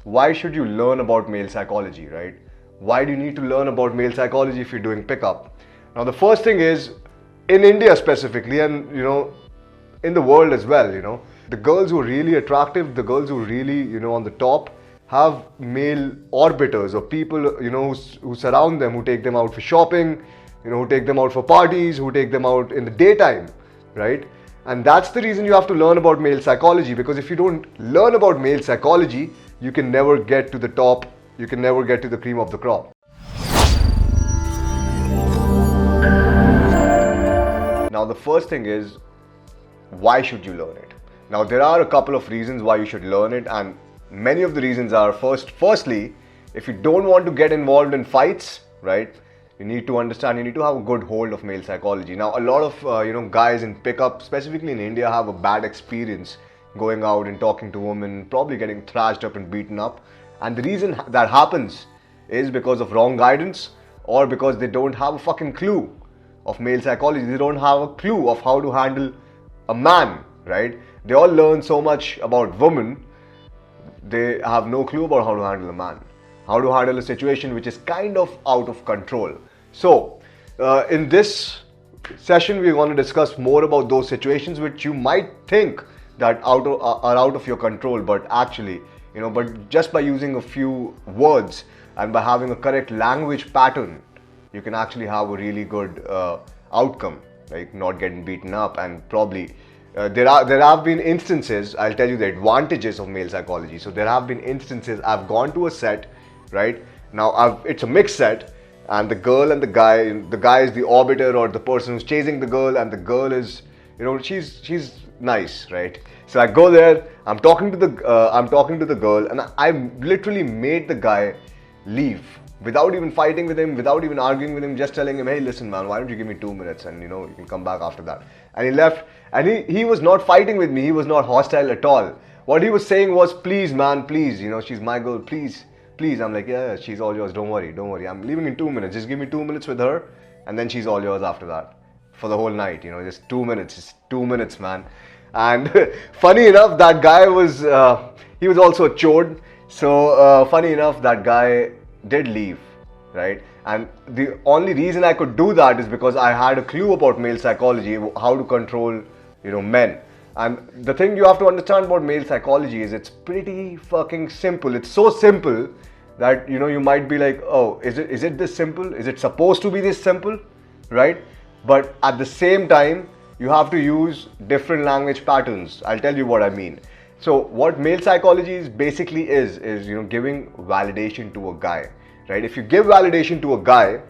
why should you learn about male psychology, right? Why do you need to learn about male psychology if you're doing pickup? Now, the first thing is, in India specifically, and in the world as well, the girls who are really attractive, the girls who are really, on the top, have male orbiters or people, who surround them, who take them out for shopping, who take them out for parties, who take them out in the daytime, right? And that's the reason you have to learn about male psychology, because if you don't learn about male psychology, you can never get to the top, you can never get to the cream of the crop. Now, the first thing is, why should you learn it? Now, there are a couple of reasons why you should learn it, and many of the reasons are, firstly, if you don't want to get involved in fights, right? You need to understand, you need to have a good hold of male psychology. Now, a lot of guys in pickup, specifically in India, have a bad experience going out and talking to women, probably getting thrashed up and beaten up. And the reason that happens is because of wrong guidance, or because they don't have a fucking clue of male psychology. They don't have a clue of how to handle a man, right? They all learn so much about women, they have no clue about how to handle a man, how to handle a situation which is kind of out of control. So, in this session, we're going to discuss more about those situations which you might think that are out of your control, but actually, but just by using a few words and by having a correct language pattern, you can actually have a really good outcome, like not getting beaten up. And probably there have been instances, I'll tell you the advantages of male psychology. So there have been instances, I've gone to a set, right? Now it's a mixed set, and the girl and the guy is the orbiter or the person who's chasing the girl, and the girl is, she's nice, right? So I go there, I'm talking to the girl, and I literally made the guy leave without even fighting with him, without even arguing with him, just telling him, hey, listen, man, why don't you give me 2 minutes and you can come back after that. And he left, and he was not fighting with me, he was not hostile at all. What he was saying was, please, man, please, she's my girl, please. I'm like, yeah, she's all yours, don't worry, I'm leaving in 2 minutes, just give me 2 minutes with her, and then she's all yours after that, for the whole night, just 2 minutes, just 2 minutes, man. And funny enough, that guy was, he was also a chode, so funny enough, that guy did leave, right? And the only reason I could do that is because I had a clue about male psychology, how to control, men. And the thing you have to understand about male psychology is it's pretty fucking simple. It's so simple that, you might be like, oh, is it this simple? Is it supposed to be this simple, right? But at the same time, you have to use different language patterns. I'll tell you what I mean. So what male psychology is basically is giving validation to a guy, right? If you give validation to a guy,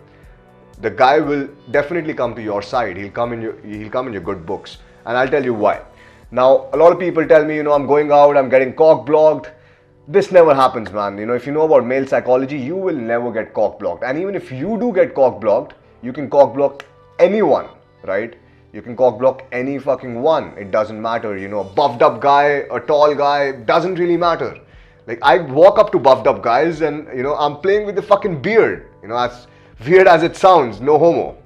the guy will definitely come to your side. He'll come in your good books, and I'll tell you why. Now, a lot of people tell me, I'm going out, I'm getting cock blocked. This never happens, man. If you know about male psychology, you will never get cock blocked. And even if you do get cock blocked, you can cock block anyone, right? You can cock block any fucking one. It doesn't matter, a buffed up guy, a tall guy, doesn't really matter. Like, I walk up to buffed up guys and, I'm playing with the fucking beard. As weird as it sounds, no homo.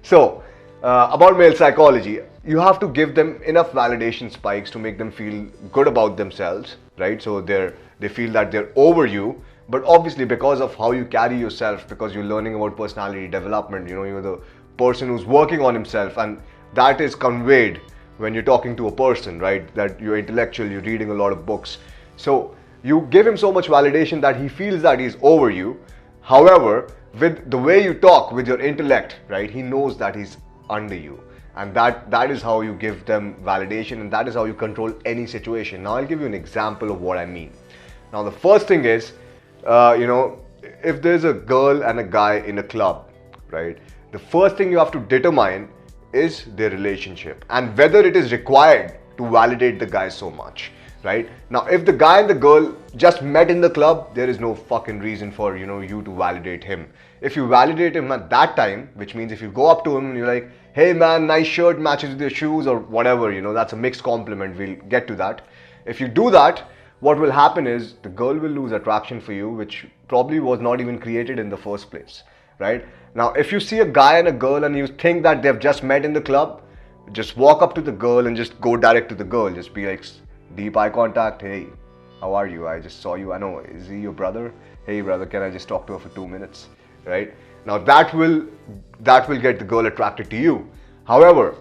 So, about male psychology, you have to give them enough validation spikes to make them feel good about themselves, right? So they feel that they're over you. But obviously, because of how you carry yourself, because you're learning about personality development, you're the person who's working on himself, and that is conveyed when you're talking to a person, right? That you're intellectual, you're reading a lot of books. So you give him so much validation that he feels that he's over you. However, with the way you talk, with your intellect, right, he knows that he's under you. And that is how you give them validation, and that is how you control any situation. Now I'll give you an example of what I mean. Now the first thing is, if there's a girl and a guy in a club, right, the first thing you have to determine is their relationship and whether it is required to validate the guy so much, right? Now, if the guy and the girl just met in the club, there is no fucking reason for, you to validate him. If you validate him at that time, which means if you go up to him and you're like, hey man, nice shirt, matches with your shoes, or whatever, that's a mixed compliment, we'll get to that. If you do that, what will happen is the girl will lose attraction for you, which probably was not even created in the first place, right? Now, if you see a guy and a girl and you think that they've just met in the club, just walk up to the girl and just go direct to the girl. Just be like, deep eye contact, hey, how are you? I just saw you. I know, is he your brother? Hey brother, can I just talk to her for 2 minutes? Right? Now that will get the girl attracted to you. However,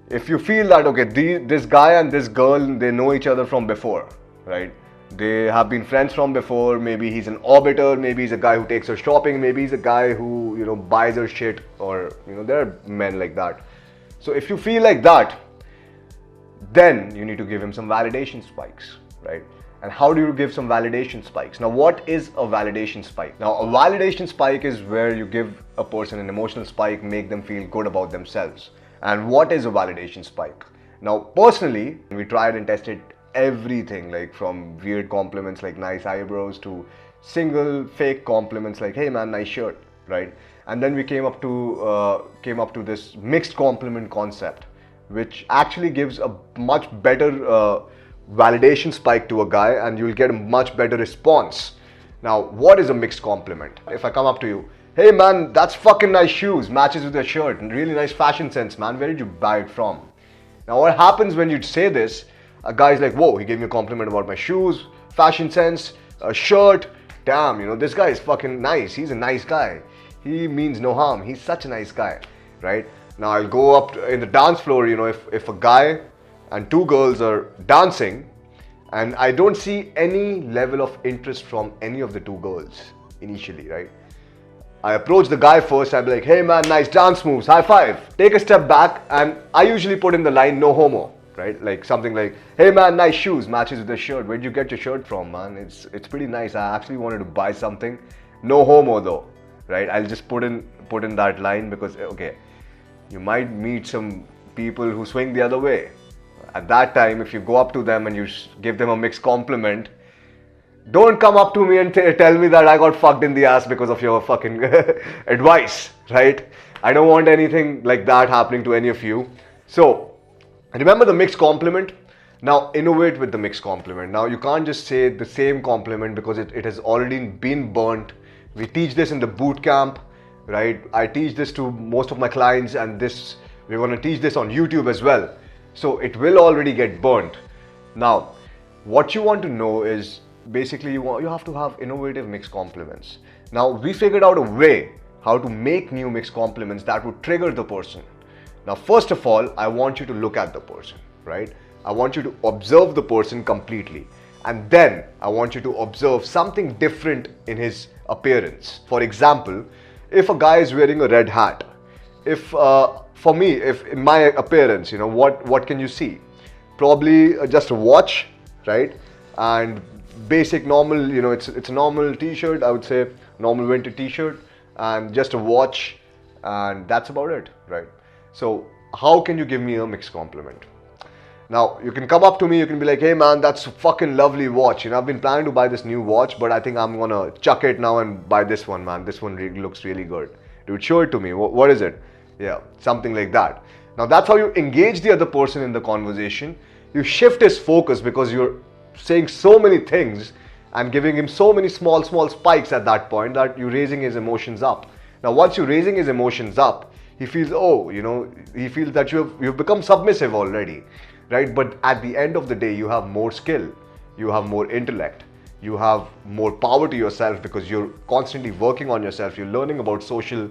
if you feel that okay, this guy and this girl, they know each other from before, right? They have been friends from before. Maybe he's an orbiter, maybe he's a guy who takes her shopping, maybe he's a guy who, you know, buys her shit, or, you know, there are men like that. So if you feel like that, then you need to give him some validation spikes, right? And how do you give some validation spikes? Now, what is a validation spike? Now, a validation spike is where you give a person an emotional spike, make them feel good about themselves. And what is a validation spike? Now, personally, we tried and tested everything, like from weird compliments like nice eyebrows to single fake compliments like, hey man, nice shirt, right? And then we came up to this mixed compliment concept, which actually gives a much better validation spike to a guy, and you'll get a much better response. Now, what is a mixed compliment? If I come up to you, hey man, that's fucking nice shoes, matches with your shirt, and really nice fashion sense, man, where did you buy it from? Now, what happens when you say this, a guy's like, whoa, he gave me a compliment about my shoes, fashion sense, a shirt, damn, you know, this guy is fucking nice, he's a nice guy, he means no harm, he's such a nice guy, right? Now, I'll go up in the dance floor, you know, if a guy and two girls are dancing, and I don't see any level of interest from any of the two girls initially, right? I approach the guy first, I'll be like, hey man, nice dance moves, high five. Take a step back, and I usually put in the line, no homo, right? Like something like, hey man, nice shoes, matches with the shirt. Where'd you get your shirt from, man? It's pretty nice. I actually wanted to buy something. No homo though, right? I'll just put in that line because, okay, you might meet some people who swing the other way. At that time, if you go up to them and you give them a mixed compliment, don't come up to me and tell me that I got fucked in the ass because of your fucking advice, right? I don't want anything like that happening to any of you. So, remember the mixed compliment? Now, innovate with the mixed compliment. Now, you can't just say the same compliment because it has already been burnt. We teach this in the boot camp, right? I teach this to most of my clients, and we're going to teach this on YouTube as well. So, it will already get burnt. Now, what you want to know is, basically you have to have innovative mixed compliments. Now, we figured out a way how to make new mixed compliments that would trigger the person. Now, first of all, I want you to look at the person, right? I want you to observe the person completely. And then I want you to observe something different in his appearance. For example, if a guy is wearing a red hat, for me, if in my appearance, you know, what can you see? Probably just a watch, right? And basic normal, you know, it's a normal t-shirt, I would say, normal winter t-shirt, and just a watch, and that's about it, right? So how can you give me a mixed compliment? Now, you can come up to me, you can be like, hey man, that's a fucking lovely watch, you know, I've been planning to buy this new watch, but I think I'm gonna chuck it now and buy this one, man. This one really looks really good. Dude, show it to me. What is it? Yeah, something like that. Now, that's how you engage the other person in the conversation. You shift his focus because you're saying so many things and giving him so many small spikes at that point that you're raising his emotions up. Now, once you're raising his emotions up, he feels, oh, you know, he feels that you've become submissive already, right? But at the end of the day, you have more skill, you have more intellect, you have more power to yourself because you're constantly working on yourself, you're learning about social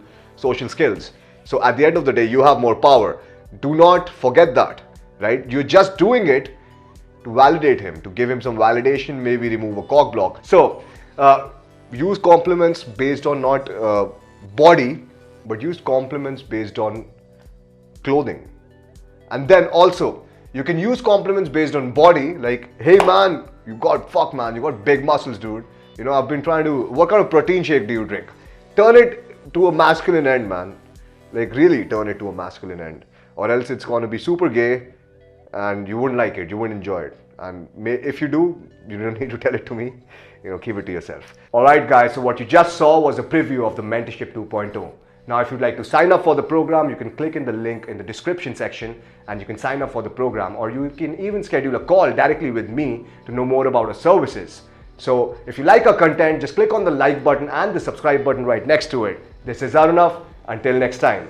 skills. So at the end of the day, you have more power. Do not forget that, right? You're just doing it to validate him, to give him some validation, maybe remove a cock block. So use compliments based on not body, but use compliments based on clothing. And then also, you can use compliments based on body, like, hey man, you got big muscles, dude. You know, I've been trying to, what kind of protein shake do you drink? Turn it to a masculine end, man. Like, really turn it to a masculine end. Or else it's going to be super gay and you wouldn't like it, you wouldn't enjoy it. And if you do, you don't need to tell it to me. You know, keep it to yourself. Alright guys, so what you just saw was a preview of the Mentorship 2.0. Now, if you'd like to sign up for the program, you can click in the link in the description section and you can sign up for the program, or you can even schedule a call directly with me to know more about our services. So if you like our content, just click on the like button and the subscribe button right next to it. This is Arunav. Until next time.